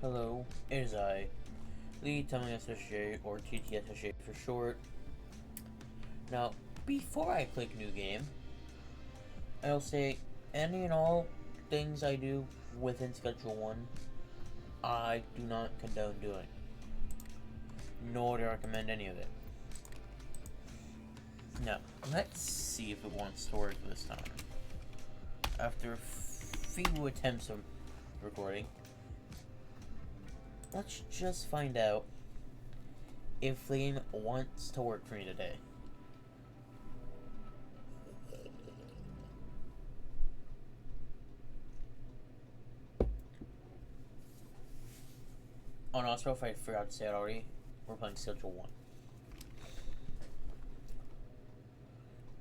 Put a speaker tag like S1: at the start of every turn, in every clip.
S1: Hello, it is I, Lee Telling SSJ, or TTSSJ for short. Now, before I click new game, I'll say any and all things I do within Schedule 1, I do not condone doing, nor do I recommend any of it. Now, let's see if it wants to work this time. After a few attempts of recording, let's just find out if the game wants to work for me today. Oh no, also if I forgot to say it already, we're playing Schedule 1.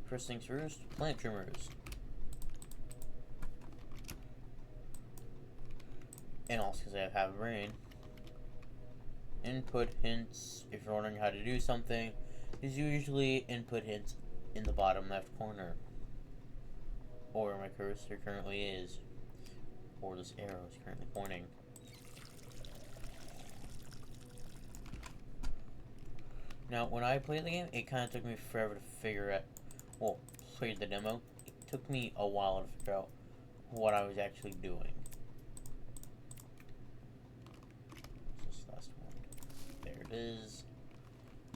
S1: First things first, plant trimmers. And also because I have brain. Input hints, if you're wondering how to do something, is usually input hints in the bottom left corner. Or where my cursor currently is. Or this arrow is currently pointing. Now, when I played the game, it kind of took me forever to figure out, well, played the demo. It took me a while to figure out what I was actually doing. This last one. There it is.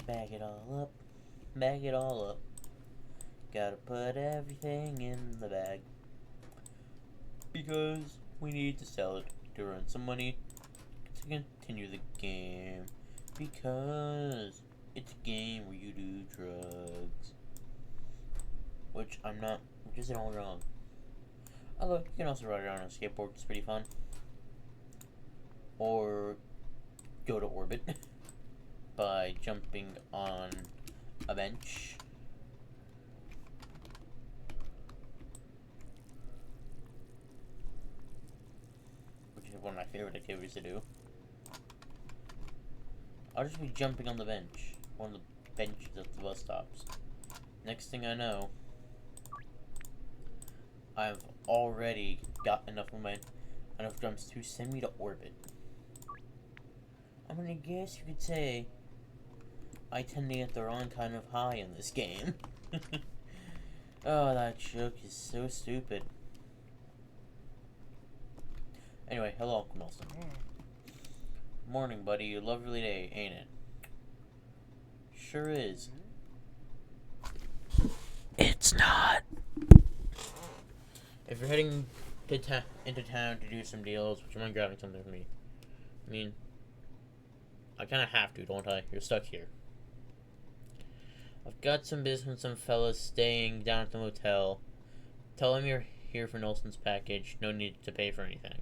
S1: Bag it all up. Bag it all up. Gotta put everything in the bag. Because we need to sell it to earn some money to continue the game. Because it's a game where you do drugs. Which I'm not, which isn't all wrong. Although, you can also ride around on a skateboard, it's pretty fun. Or go to orbit by jumping on a bench. Which is one of my favorite activities to do. I'll just be jumping on the bench. One of the benches at the bus stops. Next thing I know, I've already got enough momentum, enough jumps to send me to orbit. I'm gonna guess you could say I tend to get the wrong kind of high in this game. Oh, that joke is so stupid. Anyway, hello, Uncle Nelson. Morning, buddy. Lovely day, ain't it? Sure is. It's not. If you're heading to into town to do some deals, would you mind grabbing something for me? I mean, I kind of have to, don't I? You're stuck here. I've got some business with some fellas staying down at the motel. Tell them you're here for Nelson's package. No need to pay for anything.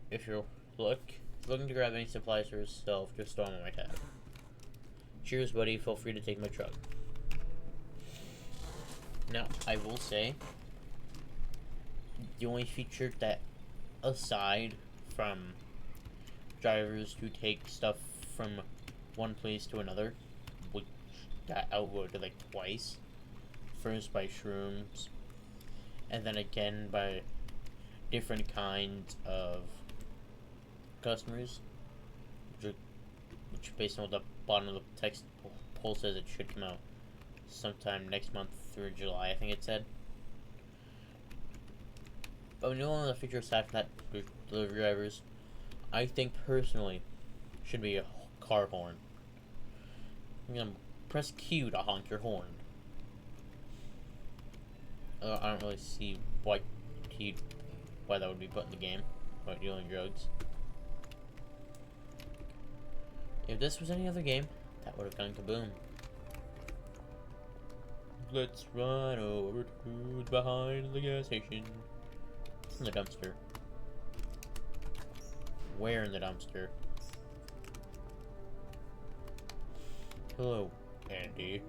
S1: If you're looking to grab any supplies for yourself, just throw them on my tab. Cheers, buddy. Feel free to take my truck. Now, I will say, the only feature that, aside from drivers who take stuff from one place to another, which got outvoted like twice. First by shrooms, and then again by different kinds of customers, which based on what the bottom of the text poll says, it should come out sometime next month through July, I think it said. But no one of the feature aside from that, delivery drivers, I think personally, should be a car horn. I'm gonna press Q to honk your horn. I don't really see why that would be put in the game about dealing drugs. If this was any other game, that would have gone kaboom. Let's run over to behind the gas station. It's in the dumpster. Where in the dumpster? Hello, Andy.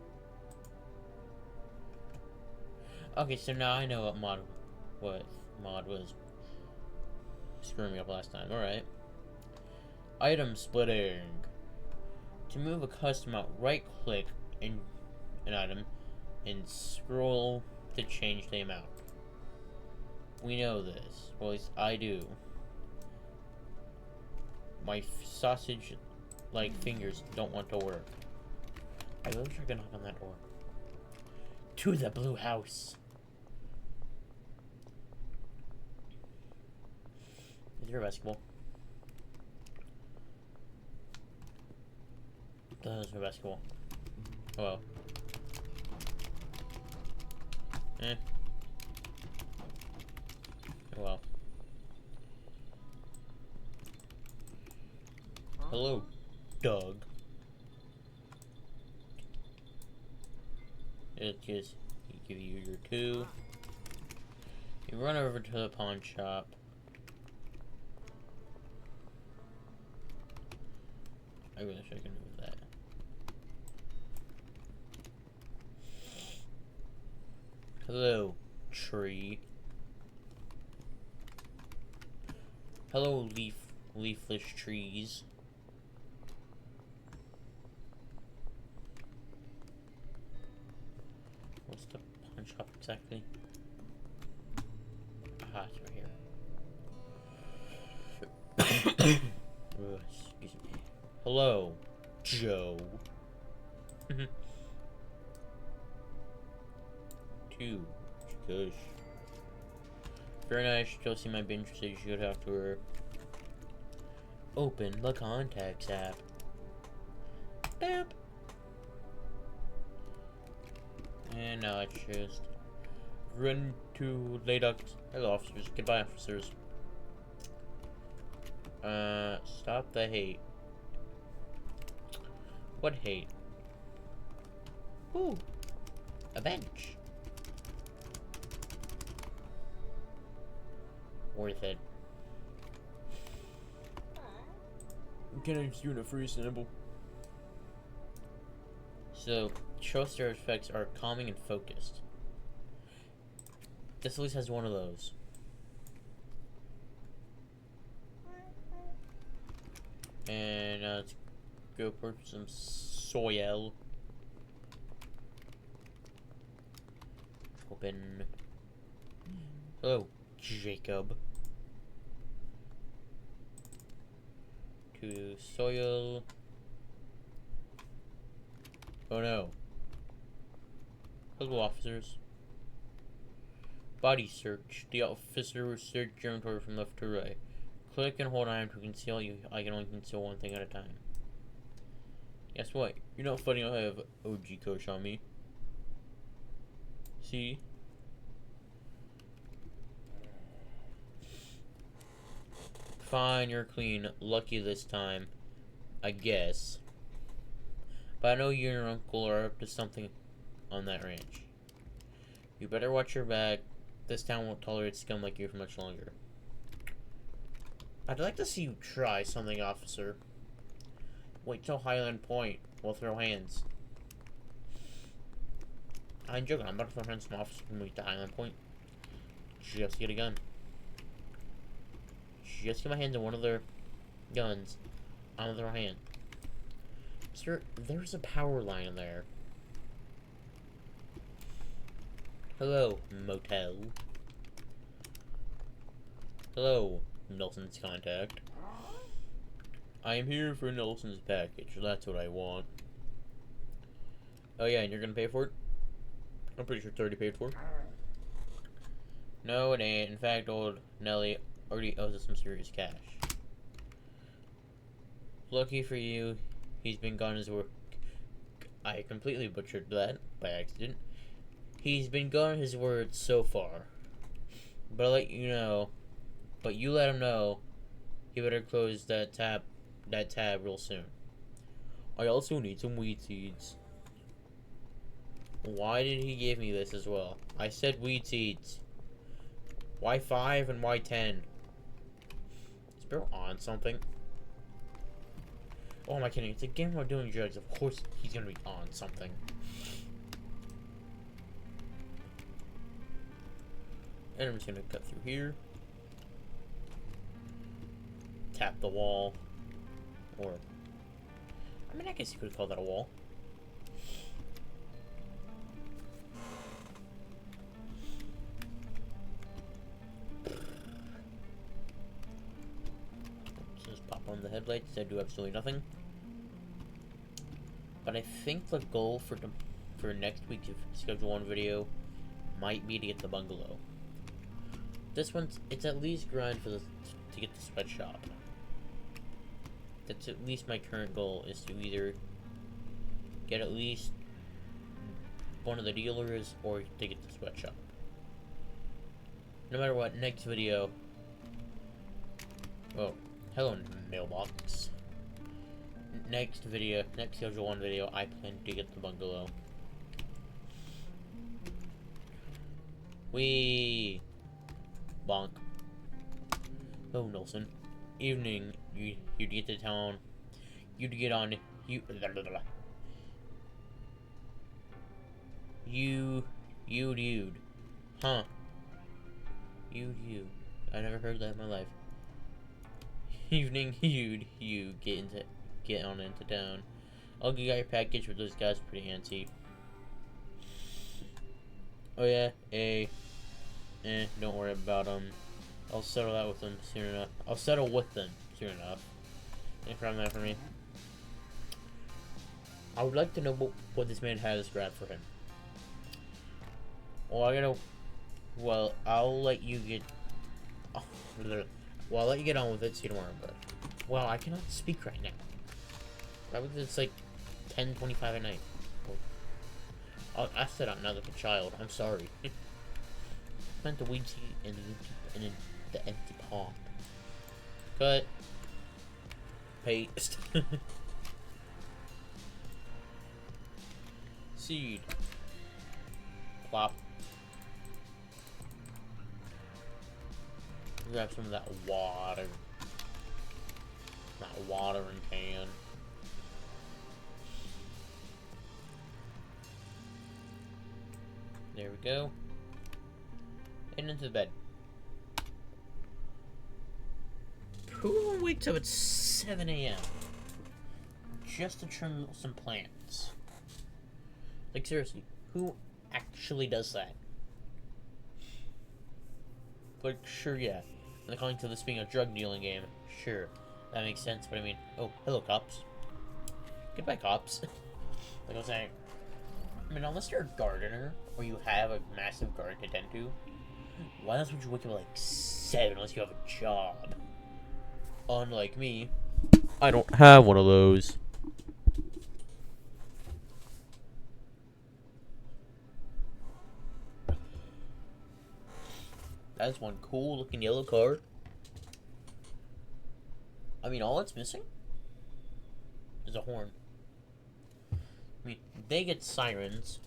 S1: Okay, so now I know what mod was screwing me up last time. Alright. Item splitting. To move a custom out, right click in an item and scroll to change the amount. We know this. Well, at least I do. My sausage like fingers don't want to work. I really should have open that door. To the blue house. Is there a basketball? There's no basketball. Oh well. Oh well. Hello, Doug. It just give you your 2. You run over to the pawn shop. I really should have moved that. Hello, tree. Hello, leafless trees. What's the pawn shop exactly? Aha, it's right here. Oh, excuse me. Hello, Joe. 2. Gosh. Very nice. Josie might be interested. You should have to her. Open the contacts app. Bam. And now I just run to Ladux. Hello, officers. Goodbye, officers. Stop the hate. What hate? Ooh, a bench. Worth it. Can I just do a free sample? So, Star effects are calming and focused. This at least has one of those. And let's go purchase some soil. Open. Hello, Jacob. To soil. Oh no. Hello, officers. Body search. The officer will search your inventory from left to right. Click and hold item to conceal you. I can only conceal one thing at a time. Guess what? You're not funny. I have OG coach on me. See? Fine, you're clean. Lucky this time. I guess. But I know you and your uncle are up to something on that ranch. You better watch your back. This town won't tolerate scum like you for much longer. I'd like to see you try something, officer. Wait till Highland Point. We'll throw hands. I'm joking. I'm about to throw hands from officer when we get to Highland Point. Just get a gun. Just get my hands on one of their guns. On the other hand. Sir, there's a power line there. Hello, motel. Hello, Nelson's contact. I am here for Nelson's package. That's what I want. Oh yeah, and you're gonna pay for it? I'm pretty sure it's already paid for. No, it ain't. In fact, old Nelly already owes us some serious cash. Lucky for you, he's been gone his work. I completely butchered that by accident. He's been gone his word so far. But I'll let you know. But you let him know he better close that tab real soon. I also need some weed seeds. Why did he give me this as well? I said weed seeds. Why 5 and why 10? Is Bill on something? Oh, am I kidding? It's a game about doing drugs. Of course he's gonna be on something. And I'm just gonna cut through here. Tap the wall. Or, I mean, I guess you could call that a wall. Let's just pop on the headlights. I do absolutely nothing. But I think the goal for next week's Schedule 1 video might be to get the bungalow. This one's, it's at least grind to get the sweatshop. That's at least my current goal, is to either get at least one of the dealers or to get the sweatshop. No matter what, next video. Oh, hello mailbox. Next video, next Schedule 1 video, I plan to get the bungalow. Wee bonk. Oh, Nelson. Evening, you'd get to town. You'd get on. You. You'd. Huh. You. I never heard that in my life. Evening, you get on into town. I'll get your package with those guys pretty antsy. Oh yeah, don't worry about them. I'll settle that with them soon enough. I'll settle with them soon enough. Anything from that for me? I would like to know what this man has grabbed for him. Well, I'll let you get. Well, I'll let you get on with it. See you tomorrow. But well, I cannot speak right now. Probably because it's like 10:25 at night. I said I'm not like a child. I'm sorry. I meant the Ouija and the empty pop. Cut. Paste. Seed. Plop. Grab some of that water. That watering can. There we go. And into the bed. Who wakes up at 7 a.m. just to trim some plants? Like, seriously, who actually does that? Like, sure, yeah. And according to this being a drug dealing game, sure, that makes sense, but I mean, oh, hello, cops. Goodbye, cops. Like I was saying, I mean, unless you're a gardener, or you have a massive garden to tend to, why else would you wake up at like 7 unless you have a job? Unlike me, I don't have one of those. That's one cool looking yellow car. I mean, all it's missing is a horn. I mean, they get sirens,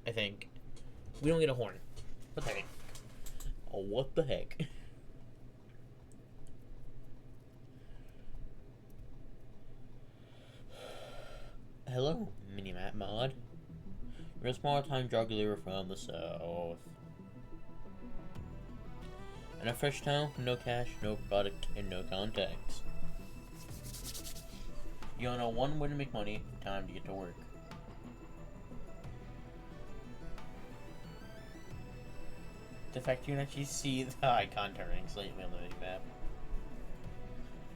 S1: I think. We don't get a horn. What the heck? Oh, what the heck? Hello, Minimap Mod. You're a small-time drug dealer from the south. In a fresh town, no cash, no product, and no contacts. You only know one way to make money, time to get to work. The fact you can actually see the icon turning slightly on the minimap.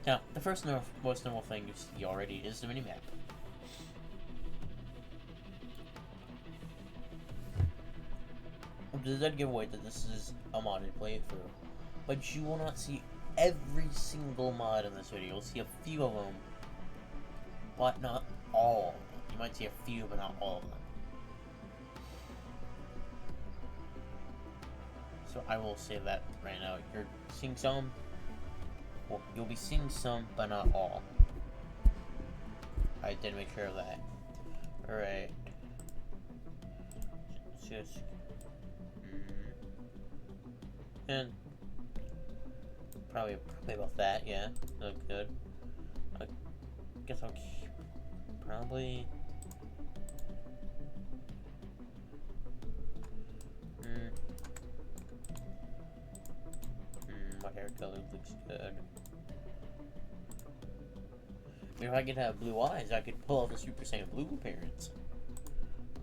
S1: Now, the first most normal thing you see already is the minimap. Does that give away that this is a modded playthrough? But you will not see every single mod in this video. You'll see a few of them, but not all. You might see a few, but not all of them. So I will say that right now. You're seeing some. Well, you'll be seeing some, but not all. I did make sure of that. Alright. Just. And. Probably about that, yeah. Look good. I guess I'll keep. Probably. My hair color looks good. If I could have blue eyes, I could pull off a Super Saiyan Blue appearance.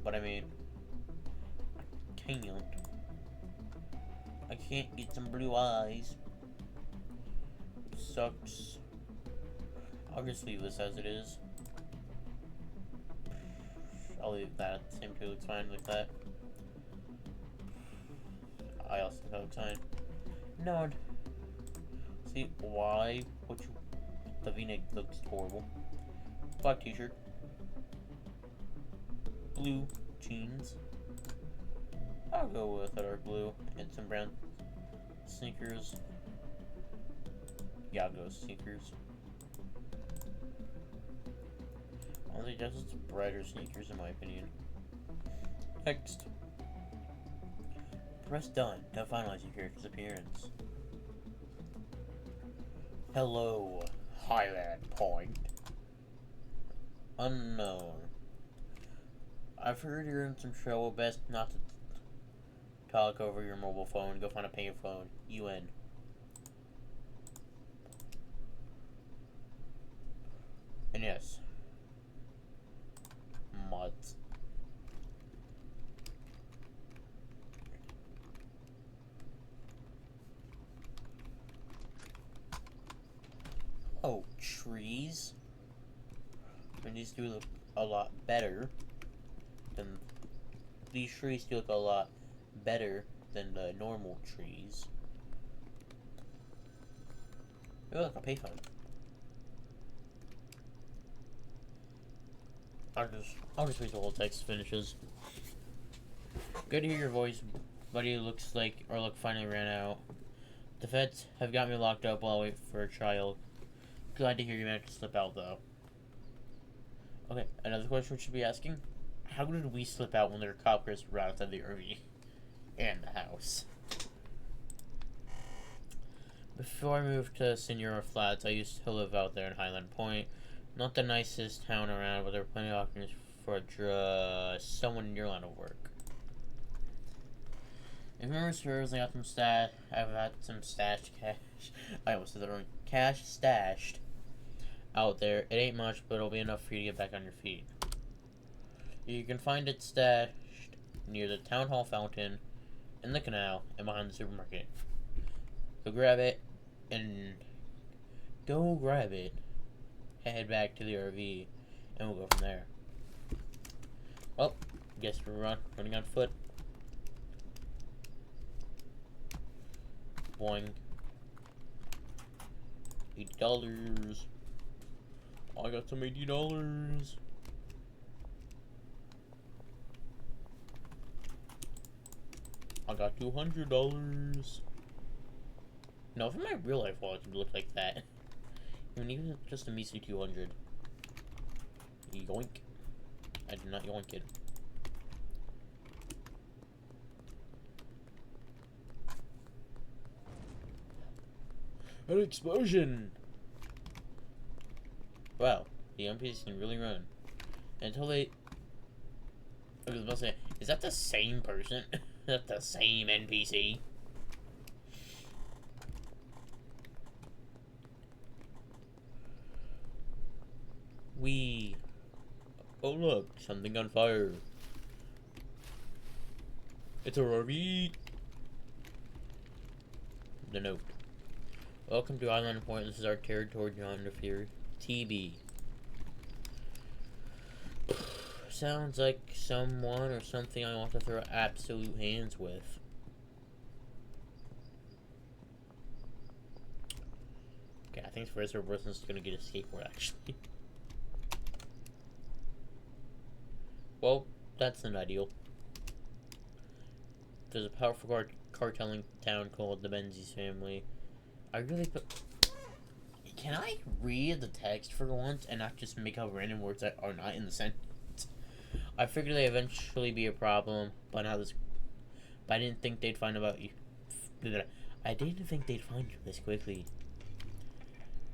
S1: But I mean, I can't. I can't get some blue eyes. Sucks. I'll just leave this as it is. I'll leave that. Same two looks fine like that. I also think that looks fine. No. See, why would you... The V-neck looks horrible. Black t-shirt. Blue jeans. I'll go with a dark blue and some brown sneakers. Yeah, I'll go with sneakers. Honestly, just brighter sneakers in my opinion. Next. Press done to finalize your character's appearance. Hello, Highland Point. Unknown. I've heard you're in some trouble. Best not to talk over your mobile phone. Go find a payphone. UN. And yes. Mods. Oh, trees. And these do look a lot better than these trees do look a lot better than the normal trees. Oh, look, a payphone. I'll just wait till the whole text finishes. Good to hear your voice, buddy. Looks like our luck finally ran out. The feds have got me locked up while I wait for a trial. Glad to hear you managed to slip out, though. Okay, another question we should be asking. How did we slip out when there were coppers right outside the RV and the house? Before I moved to Senora Flats, I used to live out there in Highland Point. Not the nicest town around, but there were plenty of opportunities for someone in your line of work. If memory serves, I got some stash. I've had some stashed cash. I almost said that wrong. Cash stashed out there. It ain't much, but it'll be enough for you to get back on your feet. You can find it stashed near the town hall fountain, in the canal, and behind the supermarket. Go grab it, and head back to the RV, and we'll go from there. Well, guess we're running on foot. Boing. $80. I got some $80. I got $200. No, if in my real life wallet would look like that. I mean, even just a measly 200. Yoink. I did not yoink it. An explosion! Wow, the NPCs can really run. Until they... I was about to say, is that the same person? Is that the same NPC? Oh look, something on fire. It's a RV. The note. Welcome to Island Point. This is our territory. Do not interfere. TB. Sounds like someone or something I want to throw absolute hands with. Okay, I think first person's gonna get a skateboard actually. Well, that's not ideal. There's a powerful cartelling town called the Menzies family. I really put... Can I read the text for once and not just make up random words that are not in the sentence? I figured they'd eventually be a problem, but now this... But I didn't think they'd find about you. I didn't think they'd find you this quickly.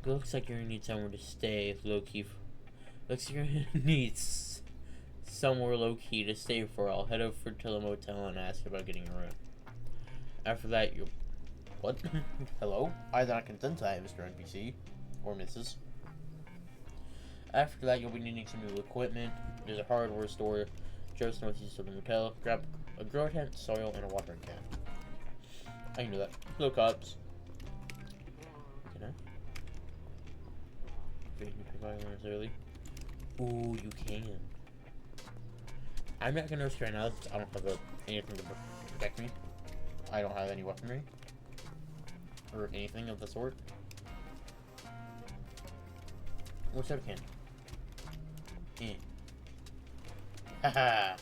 S1: It looks like you're gonna need somewhere to stay low-key. Looks like you're gonna need somewhere low-key to stay for. I'll head over to the motel and ask about getting a room. After that, you'll... What? Hello? I do not consent to that, Mr. NPC. Or Mrs. After that, you'll be needing some new equipment. There's a hardware store just northeast of the motel. Grab a grow tent, soil, and a watering can. I can do that. Hello, cops. Can I? minutes early. Ooh, you can. I'm not gonna risk right now. I don't have anything to protect me. I don't have any weaponry or anything of the sort. What's soda can? Haha.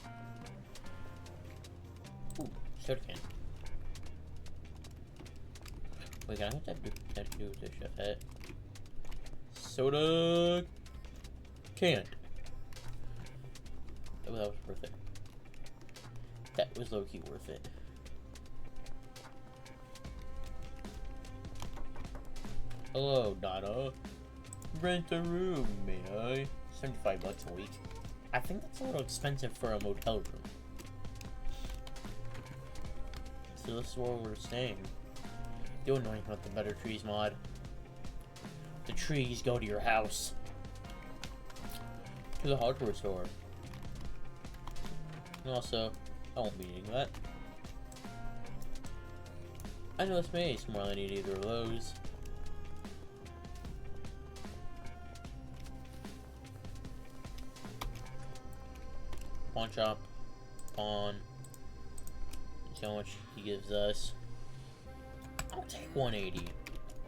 S1: Ooh, soda can. Wait, can I have that do with the chef hat? Soda can. Oh, that was worth it. That was low-key worth it. Hello, Donna. Rent a room, may I? $75 a week. I think that's a little expensive for a motel room. So this is where we're staying. The annoying about the Better Trees mod. The trees go to your house. To the hardware store. And also, I won't be needing that. I know this may more than I need either of those. Pawn shop. Pawn. See how much he gives us. I'll take 180.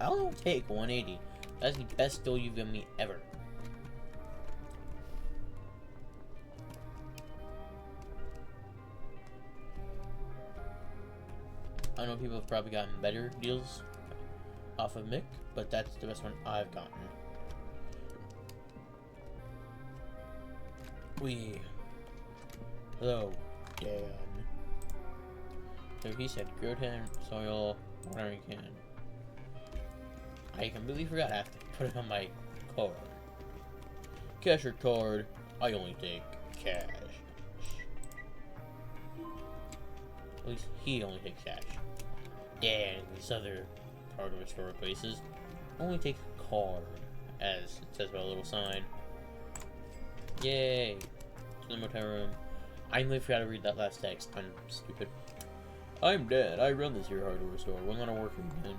S1: I'll take 180. That's the best deal you've given me ever. I know people have probably gotten better deals off of Mick, but that's the best one I've gotten. Hello, Dan. So he said, grow 10 soil, whatever you can. I completely forgot I have to put it on my card. Cashier card, I only take cash. At least he only takes cash. Yeah, these other hardware store places only take card, as it says by a little sign. Yay! To the motel room. I really forgot to read that last text. I'm stupid. I'm Dad. I run this here hardware store. We're not working again.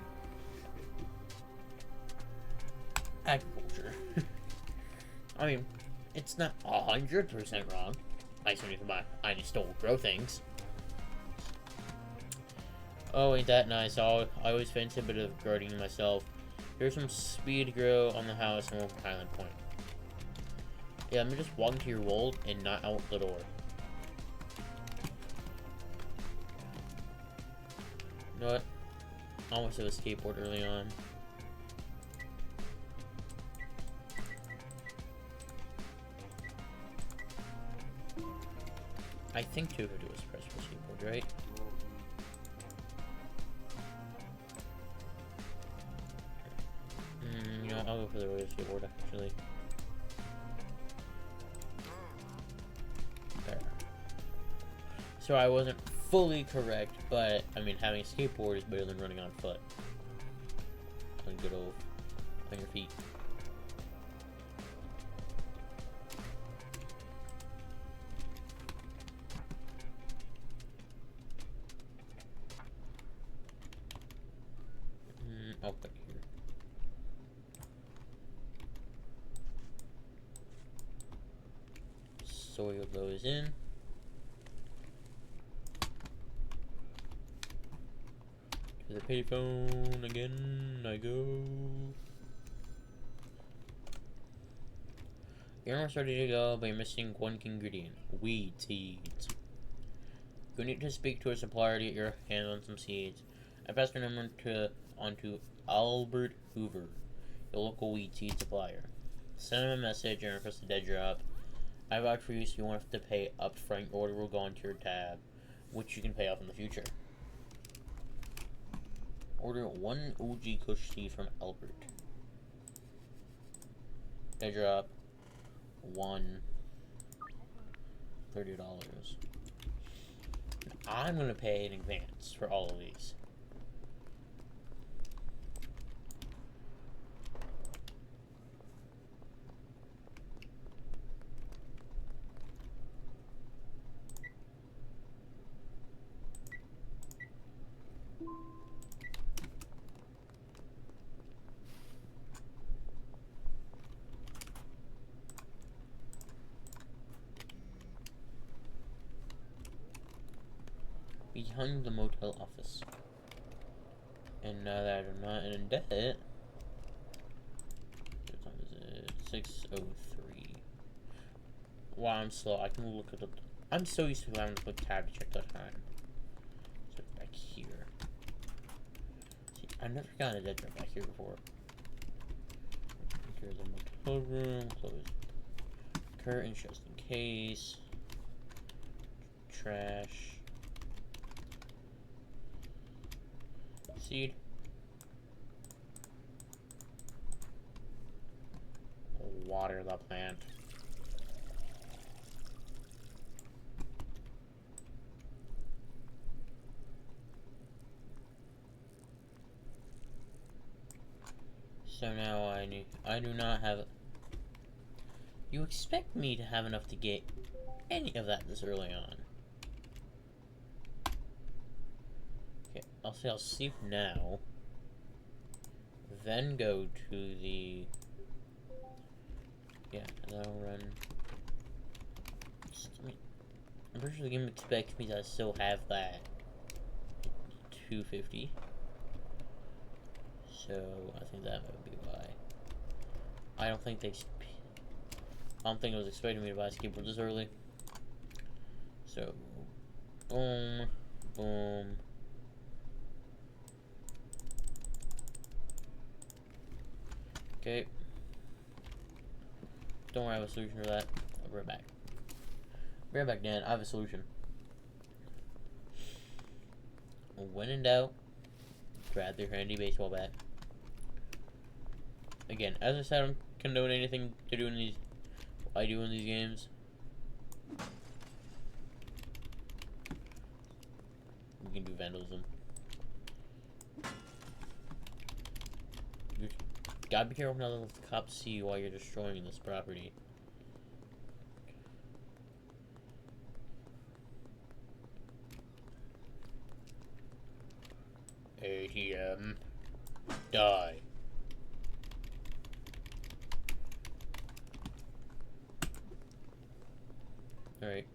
S1: Agriculture. I mean, it's not 100% wrong. I just don't grow things. Oh, ain't that nice? I always fancy a bit of gardening myself. Here's some speed grow on the house and we'll Highland Point. Yeah, I'm just walking to your wall and not out the door. You know what? I almost have a skateboard early on. I think 250 was pressed for skateboard, right? You know, I'll go for the roller skateboard actually. There. So I wasn't fully correct, but I mean, having a skateboard is better than running on foot. On good old on your feet. I'll put here. Soil those in. To the payphone again I go. You're almost ready to go, but you're missing one ingredient. Weed seeds. You need to speak to a supplier to get your hands on some seeds. I passed your number on to Albert Hoover, your local weed seed supplier. Send him a message and request a dead drop. I vouch for you, so you won't have to pay up front. Your order will go into your tab, which you can pay off in the future. Order 1 OG Kush seed from Albert. Dead drop. $1. $30. I'm gonna pay in advance for all of these. behind the motel office. And now that I'm not in debt, what time is it? 6:03. Wow, I'm slow. I can look at the. I'm so used to having to click tab to check the time. So back here. See, I've never gotten a dead drop back here before. Here's the motel room. Close curtains just in case. Trash. Seed. Water the plant. So now I do not have. You expect me to have enough to get any of that this early on? Okay, I'll say I'll sleep now. Then go to the. Yeah, and that'll run. I'm pretty sure the game expects me to still have that 250. So I think that would be why. I don't think it was expecting me to buy a skateboard this early. So, boom, boom. Okay. Don't worry, I have a solution for that. I'll be right back. Be right back, Dan. I have a solution. When in doubt, grab your handy baseball bat. Again, as I said, I don't condone anything to do in these. I do in these games. We can do vandalism. You gotta be careful not to let the cops see you while you're destroying this property. ATM. Die. Alright.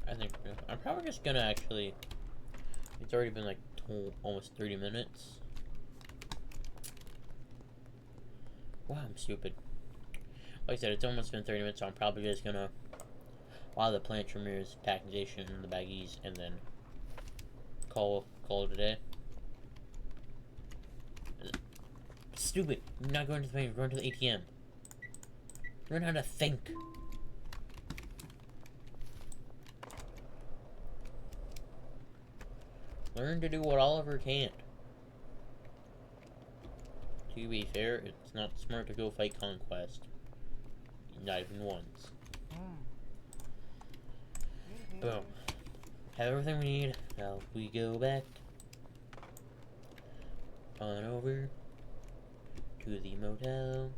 S1: I think I'm probably just gonna actually. It's already been like almost 30 minutes. Wow, I'm stupid. Like I said, it's almost been 30 minutes, so I'm probably just gonna. While the plant trimmers, packagization, the baggies, and then call it a day. Stupid. You're not going to the bank, you're going to the ATM. Learn how to think. Learn to do what Oliver can't. To be fair, it's not smart to go fight Conquest. Not even once. Boom. Have everything we need. Now we go back on over to the motel.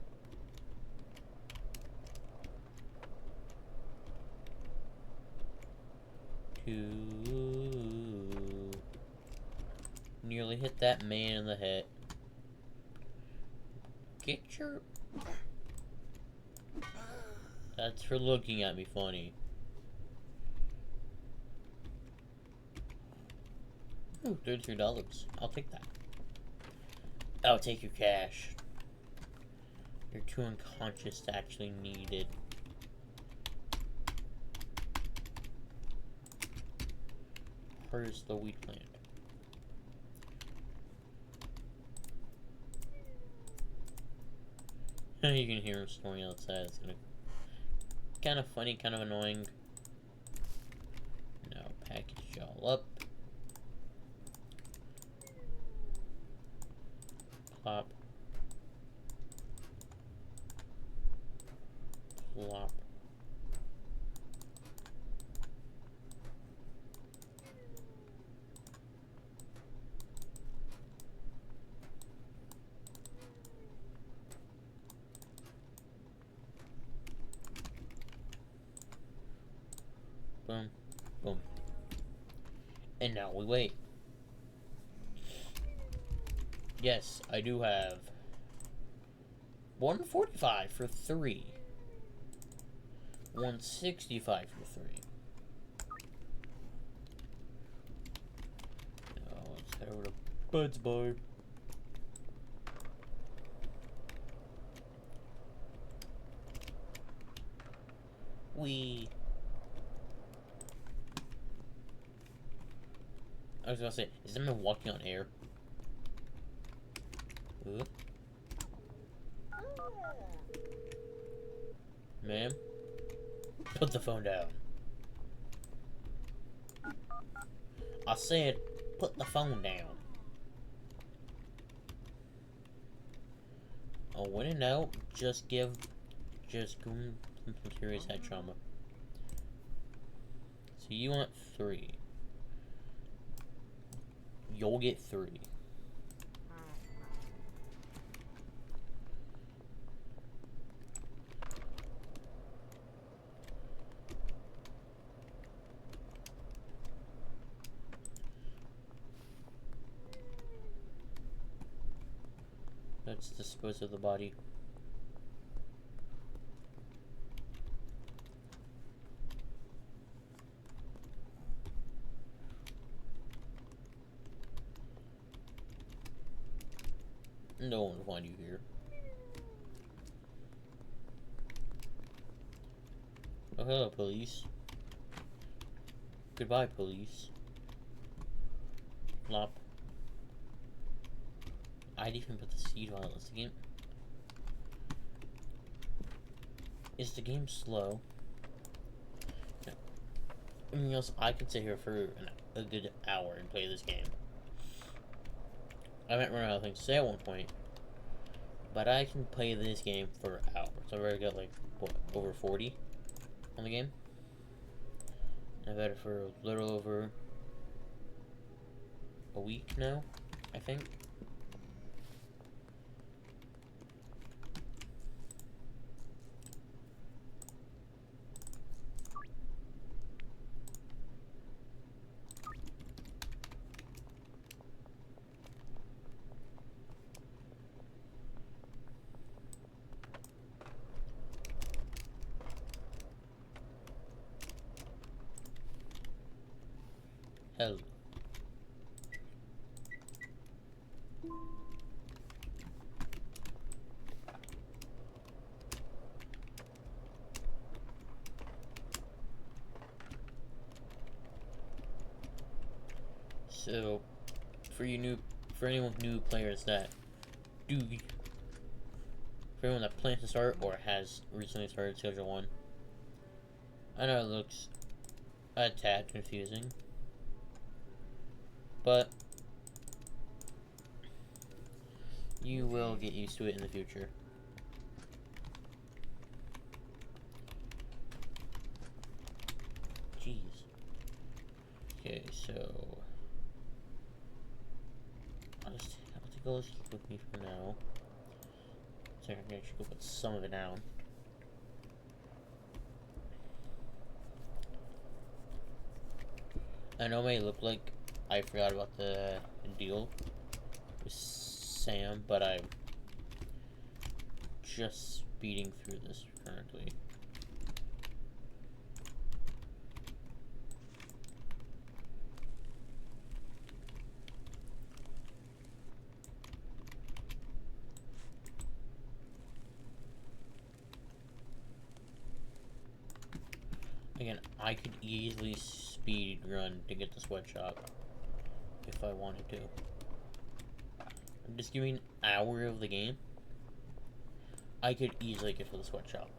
S1: To nearly hit that man in the head. Get your. That's for looking at me funny. Ooh, $33. I'll take that. I'll take your cash. You're too unconscious to actually need it. Where's the wheat plant? You can hear him snoring outside. It's gonna kind of funny, kind of annoying. Now package y'all up. Plop. Plop. Boom. Boom. And now we wait. Yes, I do have 145 for 3. 165 for 3. Head over to Bud's Bar. I was gonna say, is that man walking on air? Ooh. Ma'am? Put the phone down. I said, put the phone down. Oh, when in doubt, just give some serious head trauma. So you want 3. You'll get 3. Let's dispose of the body. No one will find you here. Oh, hello, police. Goodbye, police. Flop. I'd even put the seed violence. The game is the game slow. No. I mean, else I could sit here for a good hour and play this game. I might run out of things to say at one point, but I can play this game for hours. I've already got like what, over 40 on the game. I've had it for a little over a week now, I think. Hell. So, for anyone with new players that for anyone that plans to start or has recently started Schedule 1, I know it looks a tad confusing, but you will get used to it in the future. Jeez. Okay, so I'll take a list with me for now. So I can actually go put some of it down. I know it may look like I forgot about the deal with Sam, but I'm just speeding through this currently. Again, I could easily speed run to get the sweatshop if I wanted to. Just give me an hour of the game, I could easily get to the sweatshop.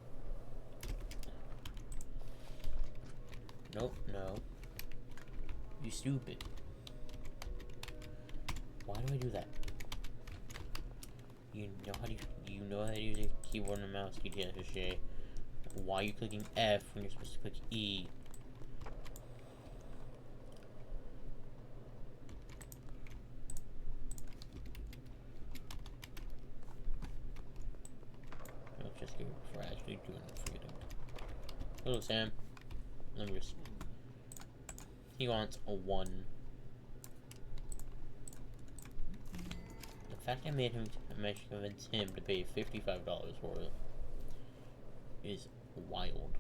S1: Nope, no. You stupid. Why do I do that? You know how to use a keyboard and mouse, TTS. Why are you clicking F when you're supposed to click E? I'll just give it before I actually do it. Forgetting. Hello, Sam. Let me just. He wants a 1. The fact I managed to convince him to pay $55 for it is wild.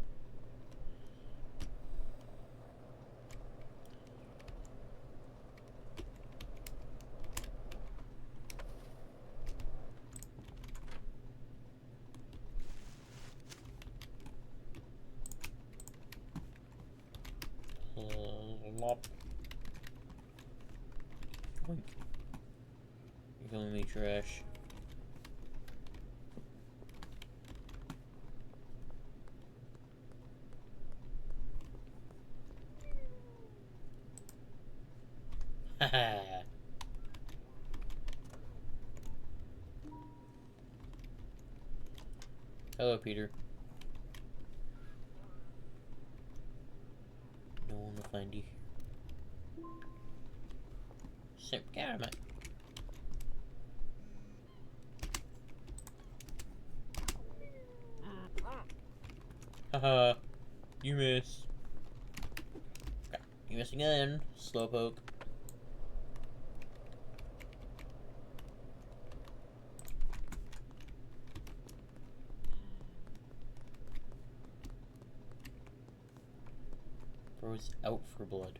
S1: Stop. Oink. You're calling me trash. Haha. Hello, Peter. No one will find you. Sit down, mate. Haha. You miss. You miss again, Slowpoke. Bro's out for blood.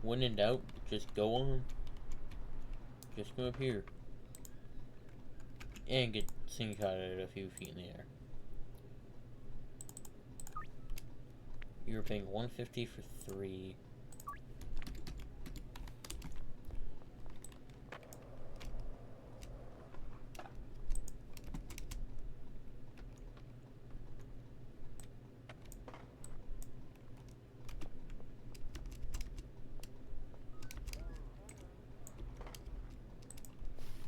S1: When in doubt, just go on. Just come up here. And get sing-shotted at a few feet in the air. You're paying $150 for 3.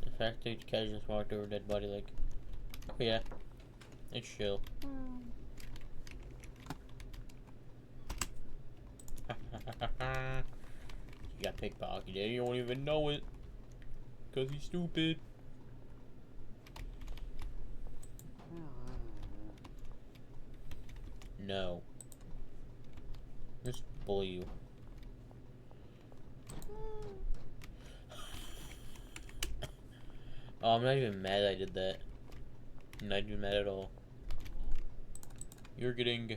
S1: The fact that Cat just walked over a dead body like, oh yeah, it's chill. You got pickpocketed, you don't even know it. Cause he's stupid. No. Just bully you. Oh, I'm not even mad I did that. I'm not even mad at all. You're getting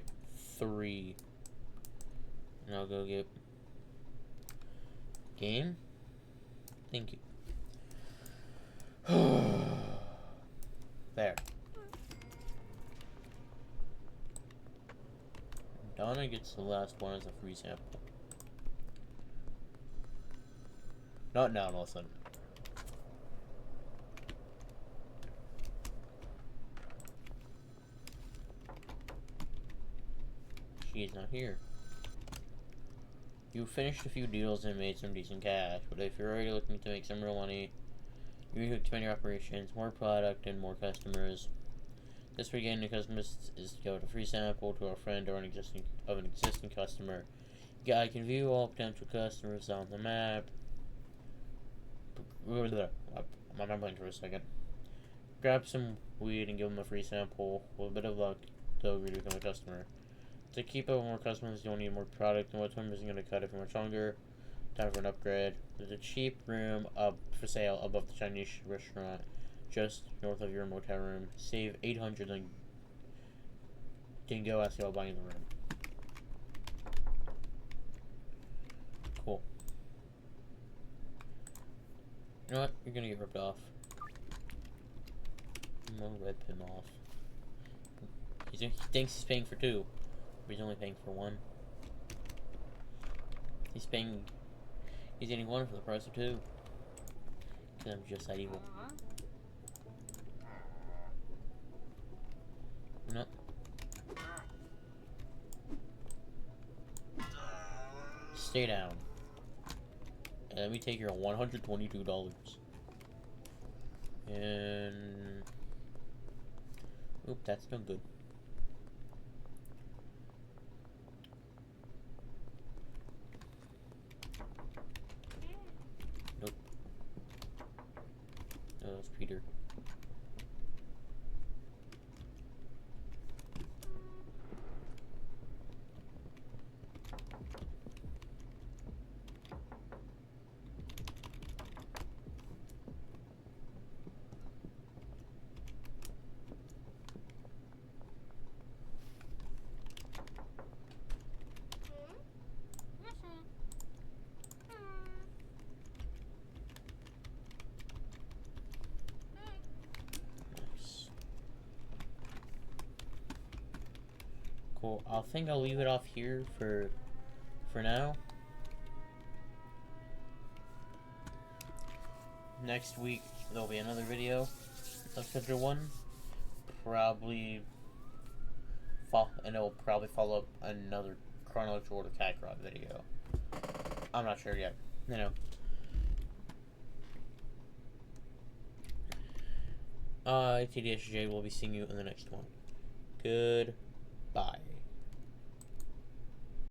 S1: 3. And I'll go get game. Thank you. There. Donna gets the last one as a free sample. Not now, all of a sudden. She's not here. You finished a few deals and made some decent cash, but if you're already looking to make some real money, you need to expand your operations, more product, and more customers. This way, getting new customers is to go with a free sample to a friend or an existing customer. I can view all potential customers on the map. I'm rambling for a second. Grab some weed and give them a free sample. With a bit of luck, they'll really become a customer. To keep up with more customers, you'll need more product, and what time isn't going to cut it for much longer. Time for an upgrade. There's a cheap room up for sale above the Chinese restaurant, just north of your motel room. Save $800 and then go ask about buying the room. Cool. You know what? You're gonna get ripped off. I'm gonna rip him off. He thinks he's paying for 2, but he's only paying for 1. He's getting 1 for the price of 2. Because I'm just that evil. No. Stay down. And let me take your $122. And... Oop, that's no good. Nope. No, that's Peter. cool. I think I'll leave it off here for now. Next week there'll be another video of Schedule 1. Probably and it'll probably follow up another chronological order Kakarot video. I'm not sure yet. You know. TDSJ will be seeing you in the next one. Good.